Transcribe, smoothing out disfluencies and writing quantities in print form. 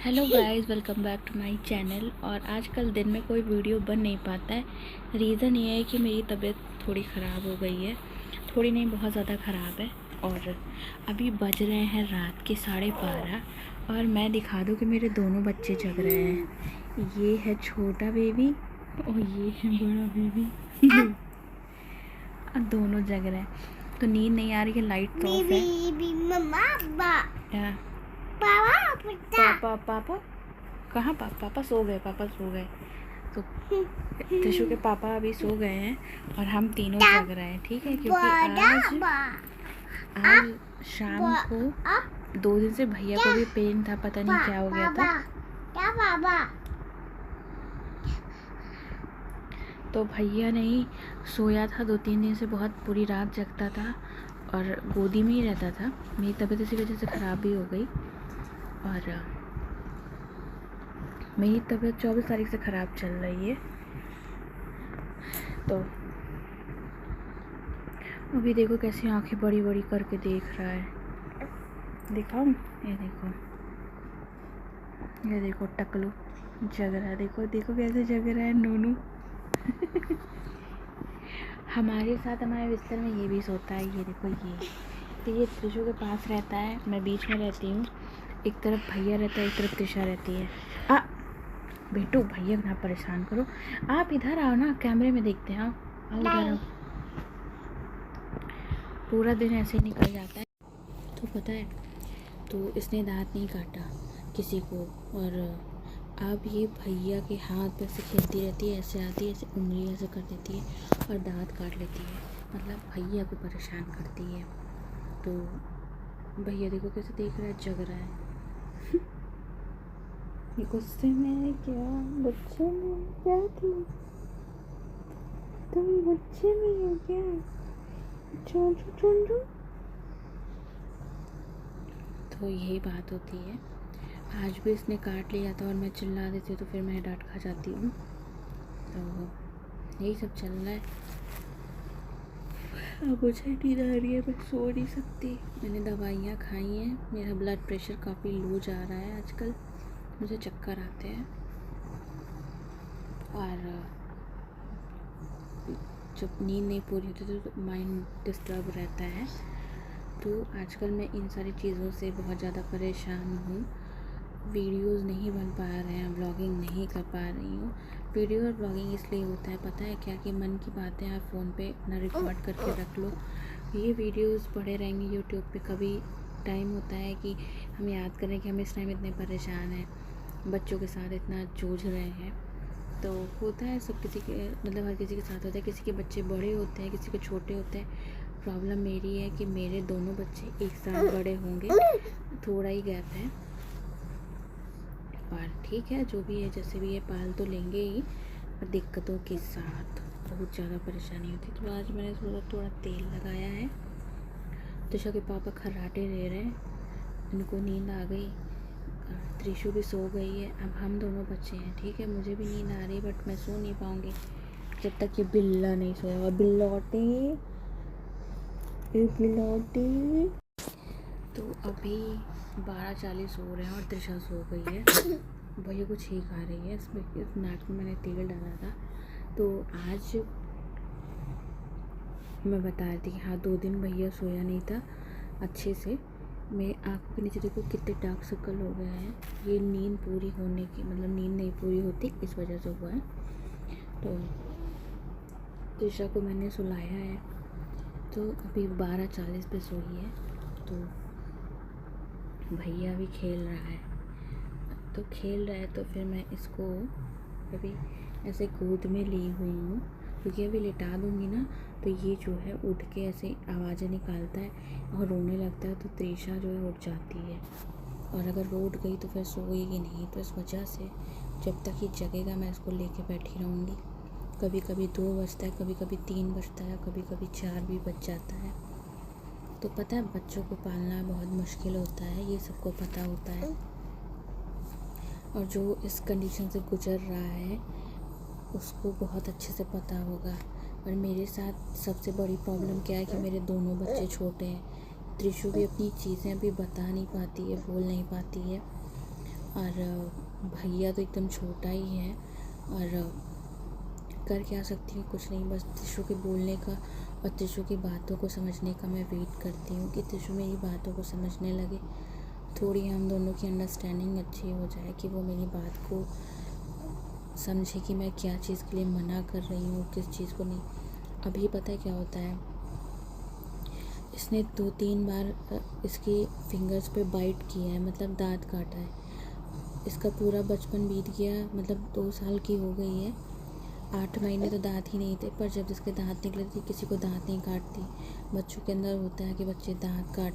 Hello guys, welcome back to my channel. और आजकल दिन में कोई वीडियो बन नहीं पाता है। रीज़न ये है कि मेरी तबीयत थोड़ी ख़राब हो गई है। थोड़ी नहीं, बहुत ज़्यादा ख़राब है। और अभी बज रहे हैं रात के 12:30 और मैं दिखा दूँ कि मेरे दोनों बच्चे जग रहे हैं। ये है छोटा बेबी और ये है बड़ा बेबी। और दोनों जग रहे हैं तो नींद नहीं आ रही है। लाइट तो ऑफ है। पापा कहाँ? पापा सो गए। तो त्रिशु के पापा अभी सो गए हैं और हम तीनों जग रहे हैं, ठीक है? क्योंकि आज शाम को 2 दिन से भैया को भी पेन था, पता नहीं क्या हो गया था। तो भैया नहीं सोया था 2-3 दिन से, बहुत पूरी रात जगता था और गोदी में ही रहता था। मेरी तबीयत इसी वजह से ख़राब भी हो गई। और मेरी तबीयत 24 तारीख से ख़राब चल रही है। तो अभी देखो कैसी आंखें बड़ी बड़ी करके देख रहा है। दिखाऊं? ये देखो टकलू जग रहा है। देखो कैसे जग रहा है नूनू। हमारे साथ हमारे बिस्तर में ये भी सोता है। ये देखो, तो ये त्रिशु के पास रहता है, मैं बीच में रहती हूँ। एक तरफ भैया रहता है, एक तरफ त्रिशा रहती है। बेटू, भैया ना परेशान करो। आप इधर आओ ना, कैमरे में देखते हैं। आओ इधर आओ। पूरा दिन ऐसे ही निकल जाता है। तो पता है, तो इसने दांत नहीं काटा किसी को। और अब ये भैया के हाथ पे से खेलती रहती है, ऐसे आती है, ऐसे उंगली ऐसे कर देती है और दांत काट लेती है। मतलब भैया को परेशान करती है। तो भैया देखो कैसे देख रहा है, जग रहा है। गुस्से में क्या? बच्चे में क्या तुम बच्चे में हो क्या? चोंचू। तो यही बात होती है। आज भी इसने काट लिया था और मैं चिल्ला देती तो फिर मैं डांट खा जाती हूँ। तो यही सब चल रहा है। अब मुझे नींद आ रही है, मैं सो नहीं सकती। मैंने दवाइयाँ खाई हैं। मेरा ब्लड प्रेशर काफ़ी लो जा रहा है आजकल। मुझे चक्कर आते हैं और जब नींद नहीं पूरी होती तो माइंड डिस्टर्ब रहता है। तो आजकल मैं इन सारी चीज़ों से बहुत ज़्यादा परेशान हूँ। वीडियोज़ नहीं बन पा रहे हैं, व्लॉगिंग नहीं कर पा रही हूँ। वीडियो और व्लॉगिंग इसलिए होता है, पता है क्या, कि मन की बातें आप फ़ोन पे अपना रिकॉर्ड करके रख लो। ये वीडियोज़ पड़े रहेंगे यूट्यूब पे। कभी टाइम होता है कि हम याद करें कि हम इस टाइम इतने परेशान हैं, बच्चों के साथ इतना जूझ रहे हैं। तो होता है, सब किसी के, मतलब हर किसी के साथ होता है। किसी के बच्चे बड़े होते हैं, किसी के छोटे होते हैं। प्रॉब्लम मेरी है कि मेरे दोनों बच्चे एक साथ बड़े होंगे, थोड़ा ही गैप है। और ठीक है, जो भी है, जैसे भी है, पाल तो लेंगे ही, पर दिक्कतों के साथ बहुत ज़्यादा परेशानी होती। तो आज मैंने सोचा थोड़ा तेल लगाया है। त्रिशा के पापा खर्राटे ले रहे हैं, उनको नींद आ गई। त्रिशु भी सो गई है। अब हम दोनों बच्चे हैं, ठीक है? मुझे भी नींद आ रही है, बट मैं सो नहीं पाऊँगी जब तक ये बिल्ला नहीं सोया। बिल्लौटी तो अभी 12:40 हो रहे हैं और त्रिशा सो गई है। भैया कुछ ही खा रही है। इसमें इस नाक में मैंने तेल डाला था। तो आज मैं बता रही थी कि हाँ, 2 दिन भैया सोया नहीं था अच्छे से। मेरी आँखों के नीचे देखो कितने डार्क सर्कल हो गए हैं। ये नींद पूरी होने की, मतलब नींद नहीं पूरी होती, इस वजह से हुआ है। तो त्रिशा को मैंने सुलाया है। तो अभी 12:40 पे सोई है। तो भैया भी खेल रहा है। तो फिर मैं इसको अभी ऐसे गोद में ली हुई हूँ, क्योंकि अभी लिटा दूँगी ना तो ये जो है उठ के ऐसे आवाज़ें निकालता है और रोने लगता है। तो त्रिशा जो है उठ जाती है, और अगर वो उठ गई तो फिर सोएगी नहीं। तो इस वजह से जब तक ये जगेगा मैं इसको लेके बैठी रहूँगी। कभी कभी 2 बजता है, कभी कभी 3 बजता है, कभी कभी 4 भी बज जाता है। तो पता है, बच्चों को पालना बहुत मुश्किल होता है, ये सबको पता होता है। और जो इस कंडीशन से गुजर रहा है उसको बहुत अच्छे से पता होगा। और मेरे साथ सबसे बड़ी प्रॉब्लम क्या है कि मेरे दोनों बच्चे छोटे हैं। त्रिशु भी अपनी चीज़ें अभी बता नहीं पाती है, बोल नहीं पाती है। और भैया तो एकदम छोटा ही है। और कर क्या सकती हूँ, कुछ नहीं, बस तिशु के बोलने का और तिशु की बातों को समझने का मैं वेट करती हूँ कि तिशु मेरी बातों को समझने लगे, थोड़ी हम दोनों की अंडरस्टैंडिंग अच्छी हो जाए, कि वो मेरी बात को समझे कि मैं क्या चीज़ के लिए मना कर रही हूँ, किस चीज़ को नहीं। अभी पता है क्या होता है, इसने 2-3 बार इसकी फिंगर्स पे बाइट किया है, मतलब दांत काटा है। इसका पूरा बचपन बीत गया, मतलब 2 साल की हो गई है। 8 महीने तो दांत ही नहीं थे, पर जब इसके दांत निकले थे, किसी को दांत नहीं काटती। बच्चों के अंदर होता है कि बच्चे दांत काट